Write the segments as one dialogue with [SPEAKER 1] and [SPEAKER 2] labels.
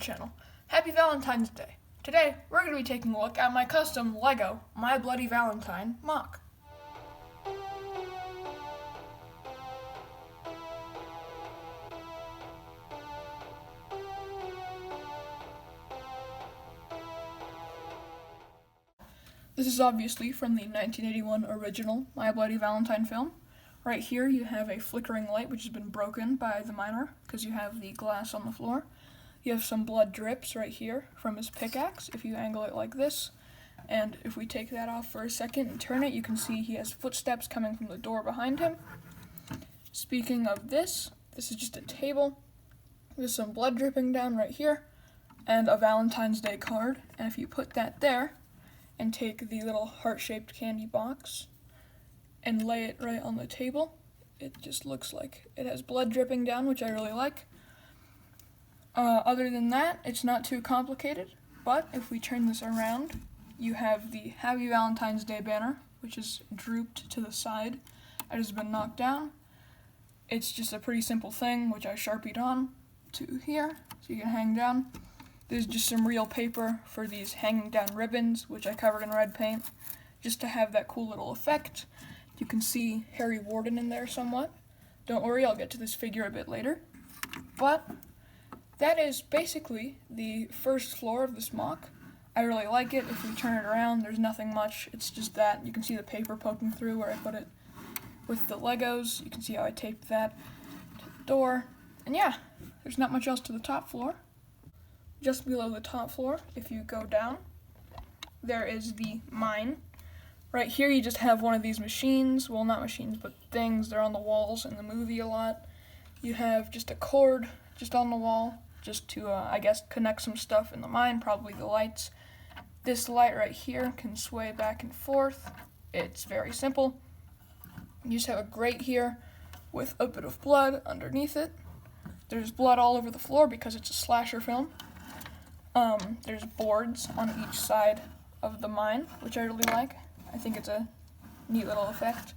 [SPEAKER 1] channel. Happy Valentine's Day. Today, we're going to be taking a look at my custom LEGO My Bloody Valentine MOC. This is obviously from the 1981 original My Bloody Valentine film. Right here you have a flickering light which has been broken by the miner because you have the glass on the floor. You have some blood drips right here from his pickaxe if you angle it like this. And if we take that off for a second and turn it, you can see he has footsteps coming from the door behind him. Speaking of this is just a table with some blood dripping down right here and a Valentine's Day card. And if you put that there and take the little heart-shaped candy box and lay it right on the table, it just looks like it has blood dripping down, which I really like. Other than that, it's not too complicated, but if we turn this around, you have the Happy Valentine's Day banner, which is drooped to the side. It has been knocked down. It's just a pretty simple thing, which I Sharpied on to here, so you can hang down. There's just some real paper for these hanging down ribbons, which I covered in red paint, just to have that cool little effect. You can see Harry Warden in there somewhat. Don't worry, I'll get to this figure a bit later. But that is basically the first floor of this MOC. I really like it. If we turn it around, there's nothing much. It's just that. You can see the paper poking through where I put it with the Legos. You can see how I taped that to the door. And yeah, there's not much else to the top floor. Just below the top floor, if you go down, there is the mine. Right here you just have one of these machines. Well, not machines, but things. They're on the walls in the movie a lot. You have just a cord just on the wall, just to, I guess, connect some stuff in the mine, probably the lights. This light right here can sway back and forth. It's very simple. You just have a grate here with a bit of blood underneath it. There's blood all over the floor because it's a slasher film. There's boards on each side of the mine, which I really like. I think it's a neat little effect.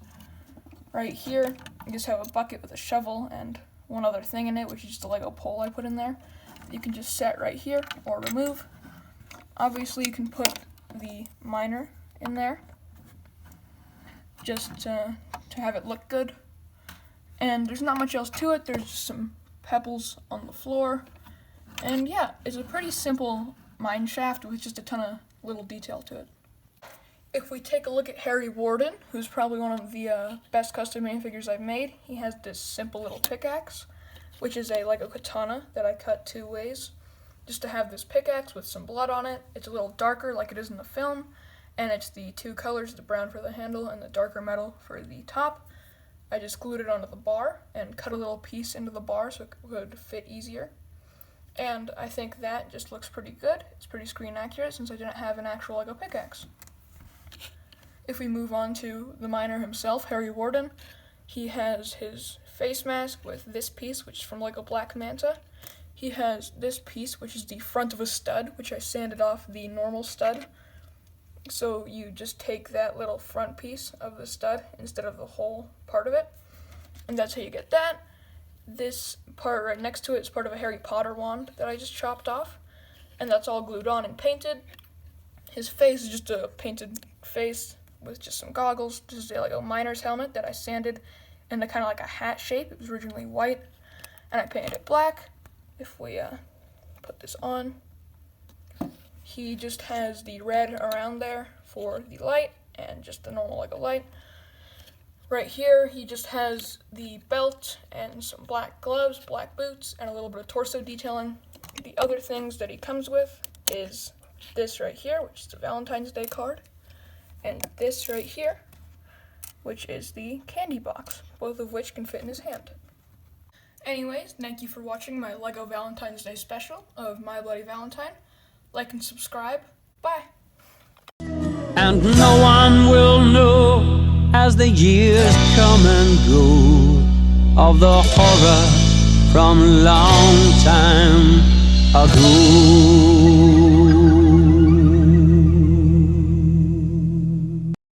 [SPEAKER 1] Right here, you just have a bucket with a shovel and one other thing in it, which is just a Lego pole I put in there. You can just set right here or remove. Obviously, you can put the miner in there just to have it look good. And there's not much else to it. There's just some pebbles on the floor. And yeah, it's a pretty simple mine shaft with just a ton of little detail to it. If we take a look at Harry Warden, who's probably one of the best custom minifigures I've made, he has this simple little pickaxe, which is a Lego katana that I cut 2 ways, just to have this pickaxe with some blood on it. It's a little darker like it is in the film, and it's the 2 colors, the brown for the handle and the darker metal for the top. I just glued it onto the bar and cut a little piece into the bar so it would fit easier. And I think that just looks pretty good. It's pretty screen accurate since I didn't have an actual Lego pickaxe. If we move on to the miner himself, Harry Warden, he has his face mask with this piece, which is from Lego Black Manta. He has this piece, which is the front of a stud, which I sanded off the normal stud. So you just take that little front piece of the stud instead of the whole part of it. And that's how you get that. This part right next to it is part of a Harry Potter wand that I just chopped off. And that's all glued on and painted. His face is just a painted face with just some goggles. This is like a miner's helmet that I sanded into kind of like a hat shape. It was originally white, and I painted it black. If we put this on, he just has the red around there for the light, and just the normal Lego light. Right here, he just has the belt and some black gloves, black boots, and a little bit of torso detailing. The other things that he comes with is this right here, which is the Valentine's Day card, and this right here, which is the candy box, both of which can fit in his hand. Anyways, thank you for watching my Lego Valentine's Day special of My Bloody Valentine. Like and subscribe. Bye!
[SPEAKER 2] And no one will know as the years come and go of the horror from a long time ago.